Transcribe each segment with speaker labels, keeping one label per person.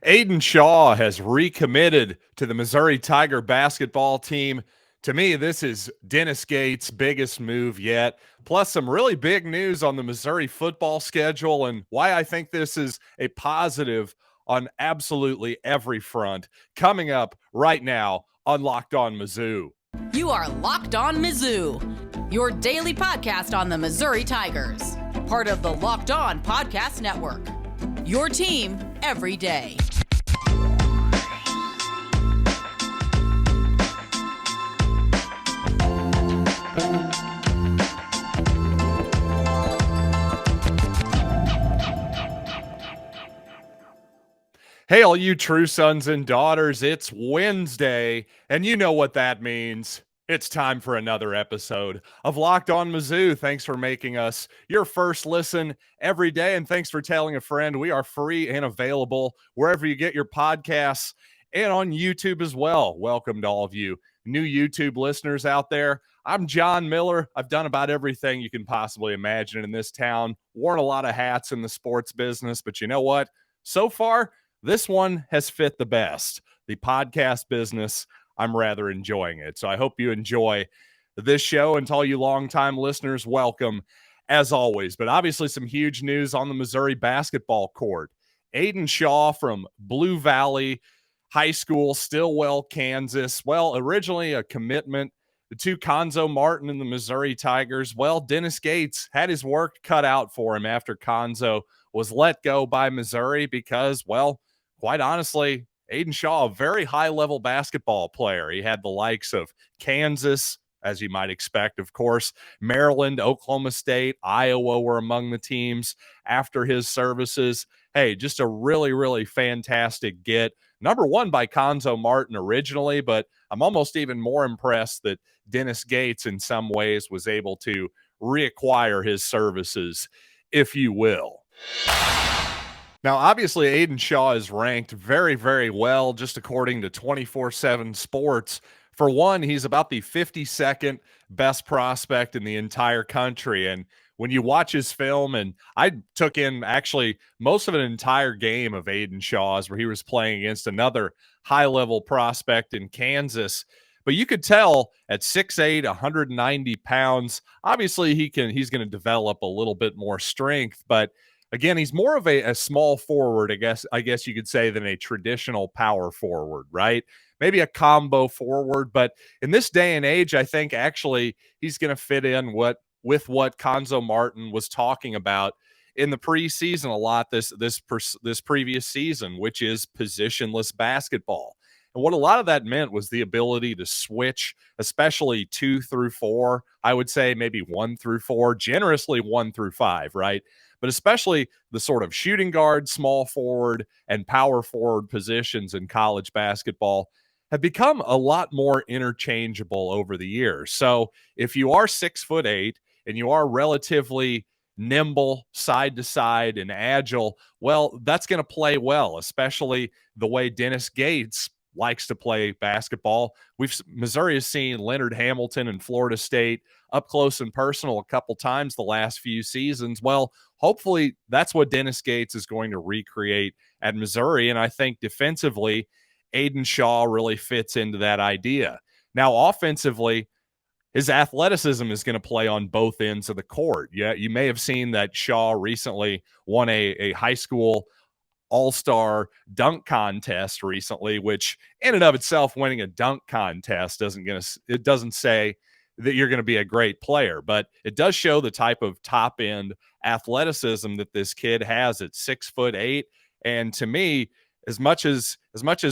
Speaker 1: Aidan Shaw has recommitted to the Missouri Tiger basketball team. To me, this is Dennis Gates' biggest move yet, plus some really big news on the Missouri football schedule and why I think this is a positive on absolutely every front. Coming up right now on Locked On Mizzou.
Speaker 2: You are Locked On Mizzou, your daily podcast on the Missouri Tigers, part of the Locked On Podcast Network. Your team every day.
Speaker 1: Hey, all you true sons and daughters, it's Wednesday, and you know what that means. It's time for another episode of Locked On Mizzou. Thanks for making us your first listen every day, and thanks for telling a friend. We are free and available wherever you get your podcasts and on YouTube as well. Welcome to all of you new YouTube listeners out there. I'm John Miller. I've done about everything you can possibly imagine in this town, worn a lot of hats in the sports business, but you know what? So far, this one has fit the best. The podcast business, I'm rather enjoying it. So I hope you enjoy this show. And to all you longtime listeners, welcome as always. But obviously some huge news on the Missouri basketball court. Aidan Shaw from Blue Valley High School, Stillwell, Kansas. Well, originally a commitment to Conzo Martin and the Missouri Tigers. Well, Dennis Gates had his work cut out for him after Conzo was let go by Missouri because, well, quite honestly, Aidan Shaw, a very high-level basketball player. He had the likes of Kansas, as you might expect, of course, Maryland, Oklahoma State, Iowa were among the teams after his services. Hey, just a really, really fantastic get. Number one by Conzo Martin originally, but I'm almost even more impressed that Dennis Gates in some ways was able to reacquire his services, if you will. Now, obviously, Aidan Shaw is ranked very, very well, just according to 24/7 Sports. For one, he's about the 52nd best prospect in the entire country. And when you watch his film, and I took in actually most of an entire game of Aidan Shaw's where he was playing against another high-level prospect in Kansas. But you could tell at 6'8", 190 pounds, obviously he's going to develop a little bit more strength, but again, he's more of a small forward, I guess you could say, than a traditional power forward, right? Maybe a combo forward, but in this day and age, I think actually he's going to fit in with what Conzo Martin was talking about in the preseason a lot this previous season, which is positionless basketball. And what a lot of that meant was the ability to switch, especially 2 through 4. I would say maybe 1 through 4, generously 1 through 5, right? But especially the sort of shooting guard, small forward, and power forward positions in college basketball have become a lot more interchangeable over the years. So if you are 6'8" and you are relatively nimble, side to side, and agile, well, that's going to play well, especially the way Dennis Gates likes to play basketball. Missouri has seen Leonard Hamilton and Florida State up close and personal a couple times the last few seasons. Well, hopefully that's what Dennis Gates is going to recreate at Missouri. And I think defensively, Aidan Shaw really fits into that idea. Now, offensively, his athleticism is going to play on both ends of the court. Yeah, you may have seen that Shaw recently won a high school all-star dunk contest recently, which in and of itself, winning a dunk contest doesn't say that you're going to be a great player, but it does show the type of top-end athleticism that this kid has at 6'8". And to me, as much as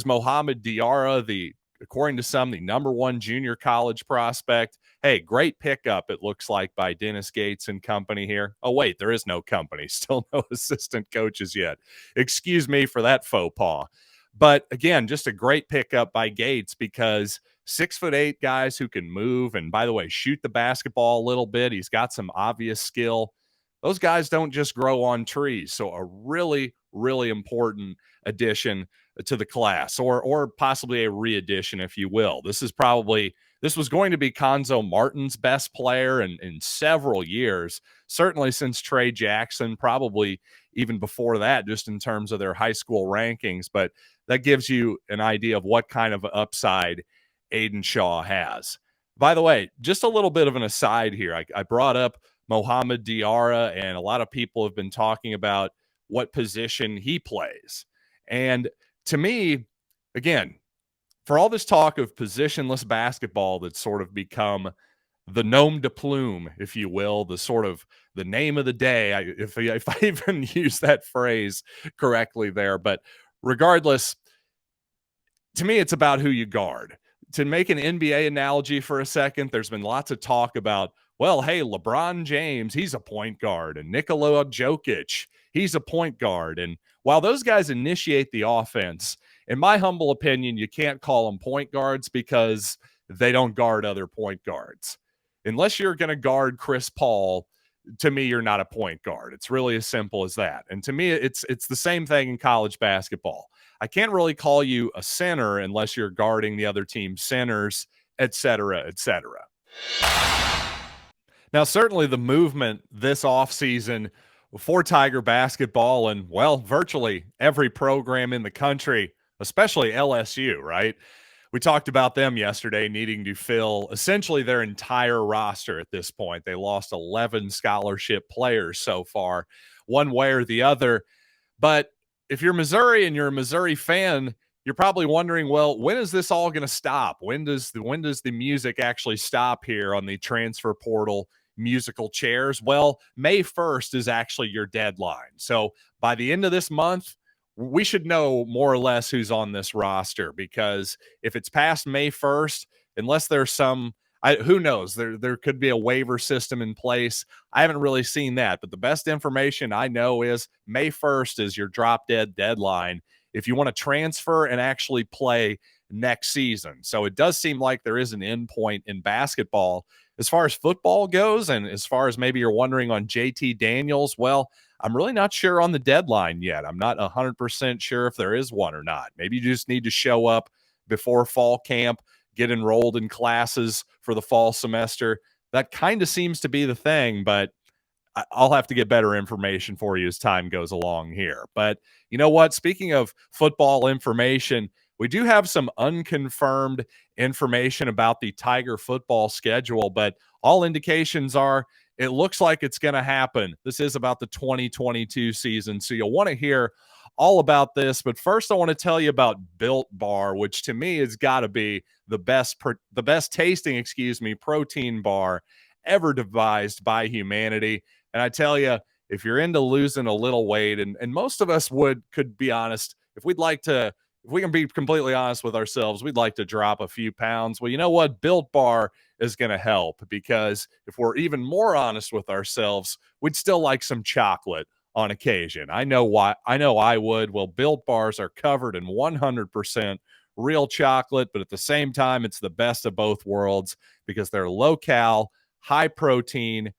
Speaker 1: Mohamed Diarra, according to some, the number one junior college prospect, hey, great pickup, it looks like, by Dennis Gates and company here. Oh, wait, there is no company. Still no assistant coaches yet. Excuse me for that faux pas. But again, just a great pickup by Gates because 6'8" guys who can move and, by the way, shoot the basketball a little bit. He's got some obvious skill. Those guys don't just grow on trees. So a really, really important addition to the class, or possibly a re-edition, if you will. This is probably this was going to be Konzo Martin's best player in several years, certainly since Trey Jackson, probably even before that, just in terms of their high school rankings. But that gives you an idea of what kind of upside Aidan Shaw has. By the way, just a little bit of an aside here. I brought up Mohamed Diarra, and a lot of people have been talking about what position he plays. And to me, again, for all this talk of positionless basketball that's sort of become the nom de plume, if you will, the sort of the name of the day, if I even use that phrase correctly there. But regardless, to me, it's about who you guard. To make an NBA analogy for a second, there's been lots of talk about, well, hey, LeBron James, he's a point guard, and Nikola Jokic, he's a point guard. And while those guys initiate the offense, in my humble opinion, you can't call them point guards because they don't guard other point guards. Unless you're going to guard Chris Paul, to me, you're not a point guard. It's really as simple as that. And to me, it's the same thing in college basketball. I can't really call you a center unless you're guarding the other team's centers, et cetera, et cetera. Now, certainly the movement this offseason for Tiger basketball and, well, virtually every program in the country, especially LSU, right? We talked about them yesterday needing to fill essentially their entire roster at this point. They lost 11 scholarship players so far, one way or the other. But if you're Missouri and you're a Missouri fan, you're probably wondering, well, when is this all going to stop? When does the music actually stop here on the transfer portal musical chairs? Well, May 1st is actually your deadline. So by the end of this month, we should know more or less who's on this roster, because if it's past May 1st, unless there's some, who knows, there could be a waiver system in place. I haven't really seen that, but the best information I know is May 1st is your drop dead deadline if you want to transfer and actually play next season. So it does seem like there is an end point in basketball. As far as football goes, and as far as maybe you're wondering on JT Daniels, well, I'm really not sure on the deadline yet. I'm not 100% sure if there is one or not. Maybe you just need to show up before fall camp, get enrolled in classes for the fall semester. That kind of seems to be the thing, but I'll have to get better information for you as time goes along here. But you know what? Speaking of football information, we do have some unconfirmed information about the Tiger football schedule, but all indications are it looks like it's going to happen. This is about the 2022 season, so you'll want to hear all about this. But first, I want to tell you about Built Bar, which to me has got to be the best tasting, protein bar ever devised by humanity. And I tell you, if you're into losing a little weight, and most of us could be honest, if we can be completely honest with ourselves, we'd like to drop a few pounds. Well, you know what? Built Bar is going to help, because if we're even more honest with ourselves, we'd still like some chocolate on occasion. I know I would. Well, Built Bars are covered in 100% real chocolate, but at the same time, it's the best of both worlds because they're low cal, high protein,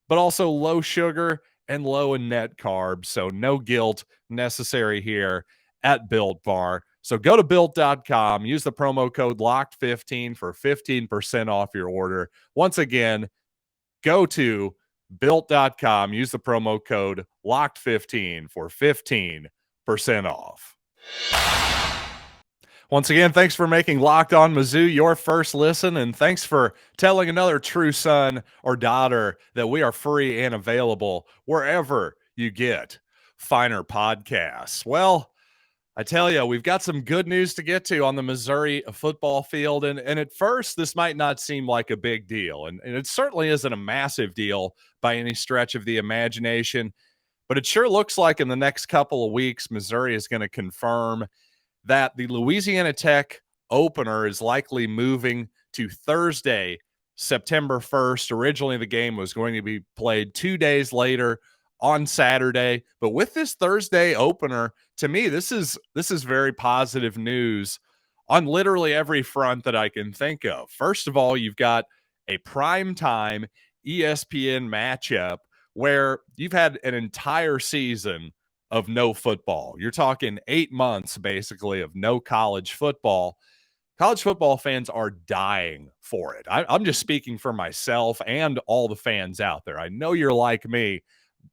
Speaker 1: but also low sugar and low in net carbs. So no guilt necessary here at Built Bar. So go to Built.com, use the promo code LOCKED15 for 15% off your order. Once again, go to Built.com, use the promo code LOCKED15 for 15% off. Once again, thanks for making Locked On Mizzou your first listen, and thanks for telling another true son or daughter that we are free and available wherever you get finer podcasts. Well, I tell you, we've got some good news to get to on the Missouri football field. And at first, this might not seem like a big deal. And it certainly isn't a massive deal by any stretch of the imagination. But it sure looks like in the next couple of weeks, Missouri is going to confirm that the Louisiana Tech opener is likely moving to Thursday, September 1st. Originally, the game was going to be played 2 days later on Saturday. But with this Thursday opener, to me, this is very positive news on literally every front that I can think of. First of all, you've got a primetime ESPN matchup where you've had an entire season of no football. You're talking 8 months, basically, of no college football. College football fans are dying for it. I'm just speaking for myself and all the fans out there. I know you're like me.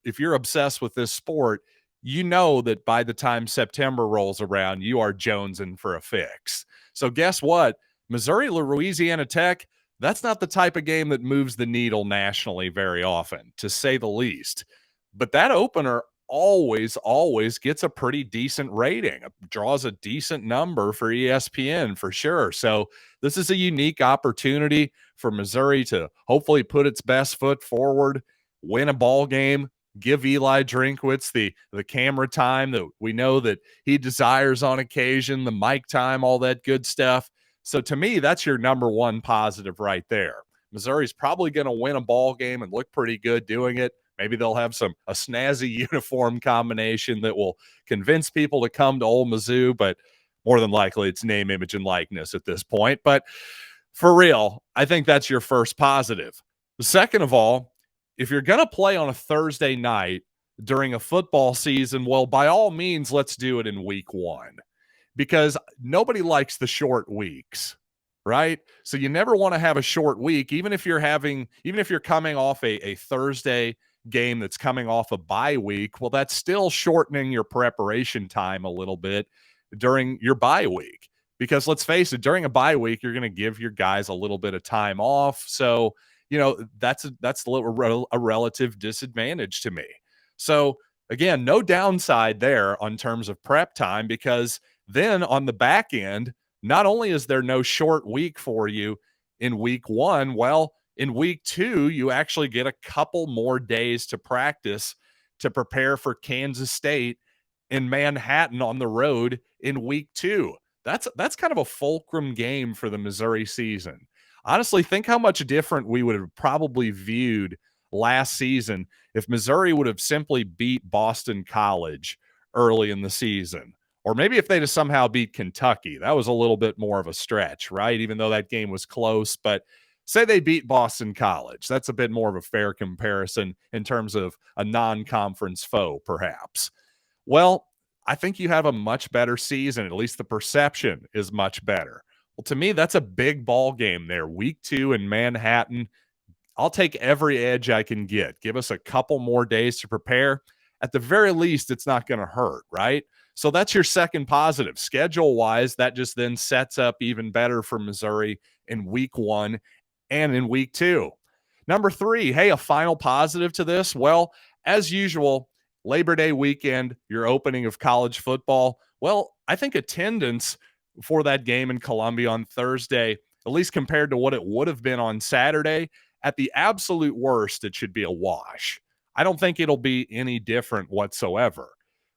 Speaker 1: If you're obsessed with this sport, you know that by the time September rolls around, you are jonesing for a fix. So guess what? Missouri, Louisiana Tech, that's not the type of game that moves the needle nationally very often, to say the least. But that opener always gets a pretty decent rating, draws a decent number for ESPN for sure. So this is a unique opportunity for Missouri to hopefully put its best foot forward, win a ball game, give Eli Drinkwitz the camera time that we know that he desires on occasion, the mic time, all that good stuff. So to me, that's your number one positive right there. Missouri's probably going to win a ball game and look pretty good doing it. Maybe they'll have a snazzy uniform combination that will convince people to come to Old Mizzou, but more than likely it's name, image, and likeness at this point. But for real, I think that's your first positive. Second of all, if you're going to play on a Thursday night during a football season, well, by all means, let's do it in week one, because nobody likes the short weeks, right? So you never want to have a short week, even if you're coming off a Thursday game that's coming off a bye week. Well, that's still shortening your preparation time a little bit during your bye week, because let's face it, during a bye week, you're going to give your guys a little bit of time off. So, that's a relative disadvantage to me. So again, no downside there on terms of prep time, because then on the back end, not only is there no short week for you in week one, well, in week two, you actually get a couple more days to practice to prepare for Kansas State in Manhattan on the road in week two. That's kind of a fulcrum game for the Missouri season. Honestly, think how much different we would have probably viewed last season if Missouri would have simply beat Boston College early in the season. Or maybe if they'd have somehow beat Kentucky. That was a little bit more of a stretch, right? Even though that game was close. But say they beat Boston College. That's a bit more of a fair comparison in terms of a non-conference foe, perhaps. Well, I think you have a much better season. At least the perception is much better. Well, to me, that's a big ball game there. Week two in Manhattan. I'll take every edge I can get. Give us a couple more days to prepare. At the very least, it's not going to hurt, right? So that's your second positive. Schedule-wise, that just then sets up even better for Missouri in week one and in week two. Number three, hey, a final positive to this. Well, as usual, Labor Day weekend, your opening of college football. Well, I think attendance for that game in Columbia on Thursday, at least compared to what it would have been on Saturday, at the absolute worst, it should be a wash. I don't think it'll be any different whatsoever.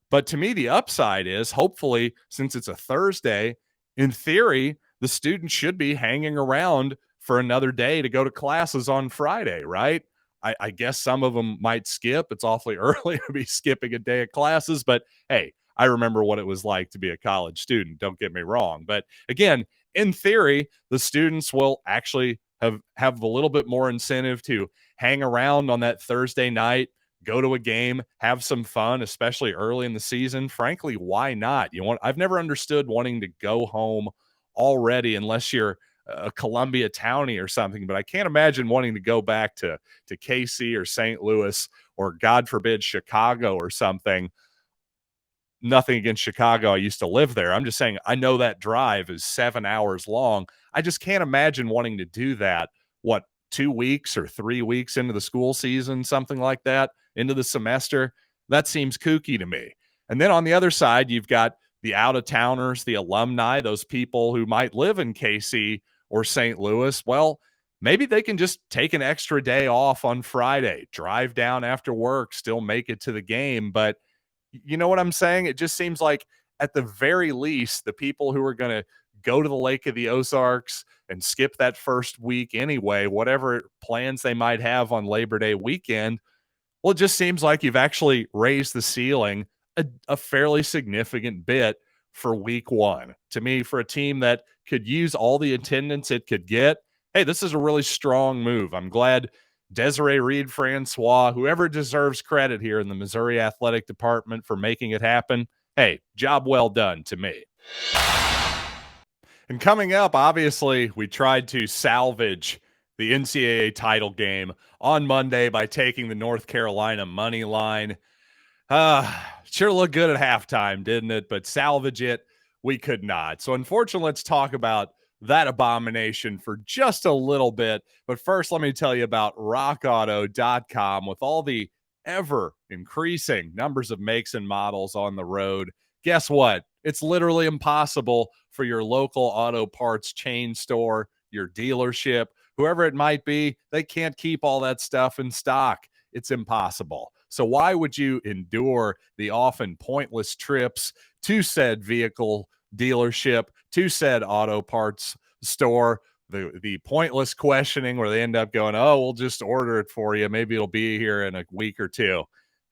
Speaker 1: But to me, the upside is, hopefully, since it's a Thursday, in theory, the students should be hanging around for another day to go to classes on Friday, right? I guess some of them might skip. It's awfully early to be skipping a day of classes, but hey, I remember what it was like to be a college student. Don't get me wrong. But again, in theory, the students will actually have a little bit more incentive to hang around on that Thursday night, go to a game, have some fun, especially early in the season. Frankly, why not? I've never understood wanting to go home already unless you're a Columbia townie or something, but I can't imagine wanting to go back to KC or St. Louis or, God forbid, Chicago or something. Nothing against Chicago. I used to live there. I'm just saying, I know that drive is 7 hours long. I just can't imagine wanting to do that, 2 weeks or 3 weeks into the school season, something like that, into the semester. That seems kooky to me. And then on the other side, you've got the out-of-towners, the alumni, those people who might live in KC or St. Louis. Well, maybe they can just take an extra day off on Friday, drive down after work, still make it to the game. But you know what I'm saying? It just seems like at the very least, the people who are going to go to the Lake of the Ozarks and skip that first week anyway, whatever plans they might have on Labor Day weekend, well, it just seems like you've actually raised the ceiling a fairly significant bit for week one. To me, for a team that could use all the attendance it could get, hey, this is a really strong move. I'm glad Desiree Reed-Francois, whoever deserves credit here in the Missouri Athletic Department for making it happen, hey, job well done to me. And coming up, obviously, we tried to salvage the NCAA title game on Monday by taking the North Carolina money line. Sure looked good at halftime, didn't it? But salvage it, we could not. So unfortunately, let's talk about that abomination for just a little bit. But first, let me tell you about rockauto.com. With all the ever increasing numbers of makes and models on the road, guess what? It's literally impossible for your local auto parts chain store, your dealership, whoever it might be. They can't keep all that stuff in stock. It's impossible. So why would you endure the often pointless trips to said vehicle dealership, to said auto parts store, the pointless questioning where they end up going, oh, we'll just order it for you. Maybe it'll be here in a week or two.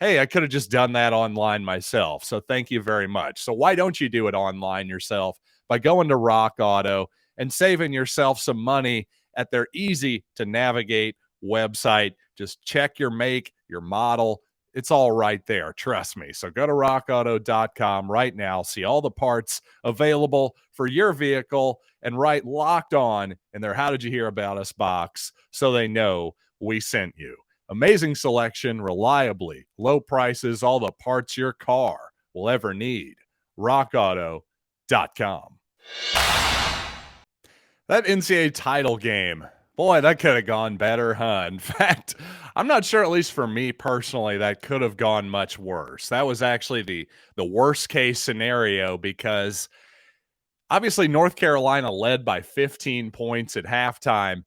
Speaker 1: Hey, I could have just done that online myself. So thank you very much. So why don't you do it online yourself by going to Rock Auto and saving yourself some money at their easy to navigate website? Just check your make, your model. It's all right there. Trust me. So go to rockauto.com right now. See all the parts available for your vehicle and write Locked On in their How Did You Hear About Us box so they know we sent you. Amazing selection, reliably, low prices, all the parts your car will ever need. rockauto.com. That NCAA title game, boy, that could have gone better, huh? In fact, I'm not sure, at least for me personally, that could have gone much worse. That was actually the worst case scenario because obviously North Carolina led by 15 points at halftime.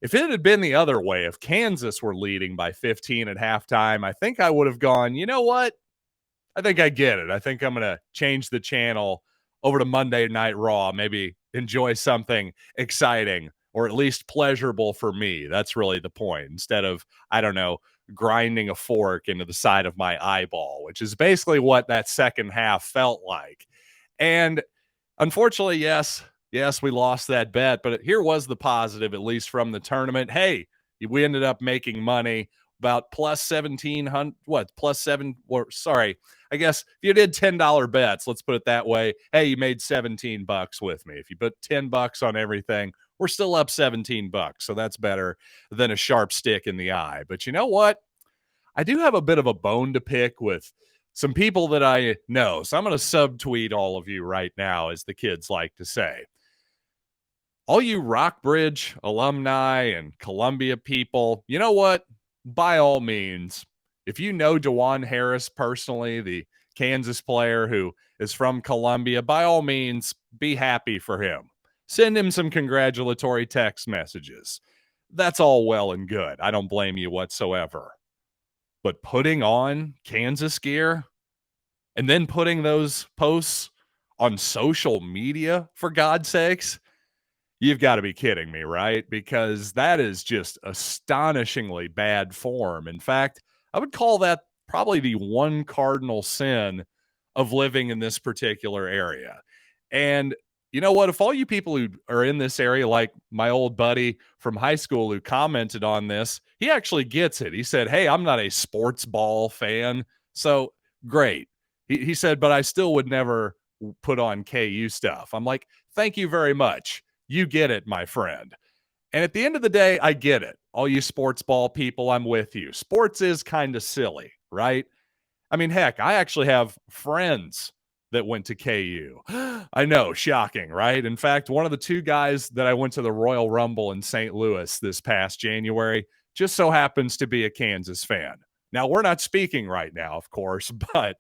Speaker 1: If it had been the other way, if Kansas were leading by 15 at halftime, I think I would have gone, you know what? I think I get it. I think I'm going to change the channel over to Monday Night Raw, maybe enjoy something exciting or at least pleasurable for me. That's really the point. Instead of, I don't know, grinding a fork into the side of my eyeball, which is basically what that second half felt like. And unfortunately, yes, we lost that bet, but here was the positive, at least from the tournament. Hey, we ended up making money about plus 1,700, plus seven, or sorry, I guess if you did $10 bets, let's put it that way. Hey, you made $17 with me. If you put $10 on everything, we're still up $17. So that's better than a sharp stick in the eye. But you know what? I do have a bit of a bone to pick with some people that I know. So I'm going to subtweet all of you right now, as the kids like to say. All you Rockbridge alumni and Columbia people, you know what? By all means, if you know DeJuan Harris personally, the Kansas player who is from Columbia, by all means, be happy for him. Send him some congratulatory text messages. That's all well and good. I don't blame you whatsoever. But putting on Kansas gear and then putting those posts on social media, for God's sakes, you've got to be kidding me, right? Because that is just astonishingly bad form. In fact, I would call that probably the one cardinal sin of living in this particular area. And you know what? If all you people who are in this area, like my old buddy from high school who commented on this, he actually gets it. He said, hey, I'm not a sports ball fan. So great. He said, but I still would never put on KU stuff. I'm like, thank you very much. You get it, my friend. And at the end of the day, I get it. All you sports ball people, I'm with you. Sports is kind of silly, right? I mean, heck, I actually have friends that went to KU. I know, shocking, right? In fact, one of the two guys that I went to the Royal Rumble in St. Louis this past January just so happens to be a Kansas fan. Now, we're not speaking right now, of course, but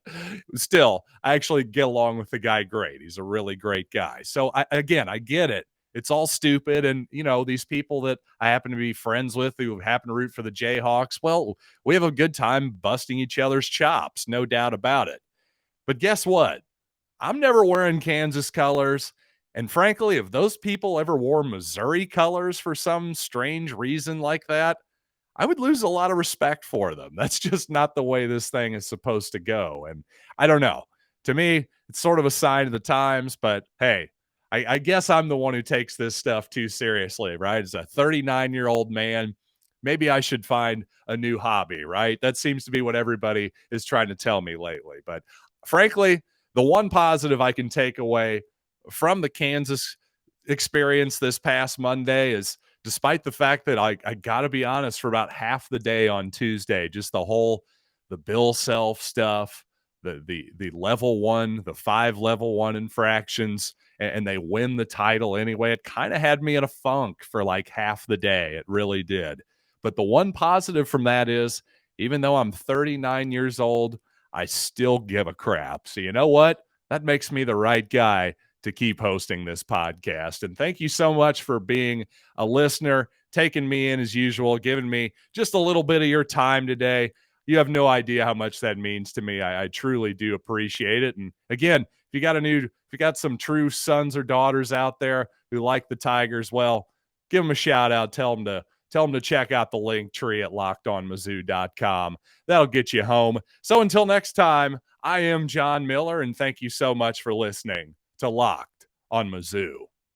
Speaker 1: still, I actually get along with the guy great. He's a really great guy. So, I get it. It's all stupid. And, you know, these people that I happen to be friends with who happen to root for the Jayhawks, well, we have a good time busting each other's chops, no doubt about it. But guess what? I'm never wearing Kansas colors. And frankly, if those people ever wore Missouri colors for some strange reason like that, I would lose a lot of respect for them. That's just not the way this thing is supposed to go. And I don't know. To me, it's sort of a sign of the times, but hey, I guess I'm the one who takes this stuff too seriously, right? As a 39-year-old man, maybe I should find a new hobby, right? That seems to be what everybody is trying to tell me lately. But frankly, the one positive I can take away from the Kansas experienced this past Monday is, despite the fact that I got to be honest, for about half the day on Tuesday, just the Bill Self stuff, the level one, the 5 level one infractions, and they win the title anyway. It kind of had me in a funk for like half the day. It really did. But the one positive from that is, even though I'm 39 years old, I still give a crap. So you know what? That makes me the right guy to keep hosting this podcast. And thank you so much for being a listener, taking me in as usual, giving me just a little bit of your time today. You have no idea how much that means to me. I truly do appreciate it. And again, if you got some true sons or daughters out there who like the Tigers, well, give them a shout out. Tell them to check out the link tree at lockedonmizzou.com. That'll get you home. So until next time, I am John Miller, and thank you so much for listening to Locked on Mizzou.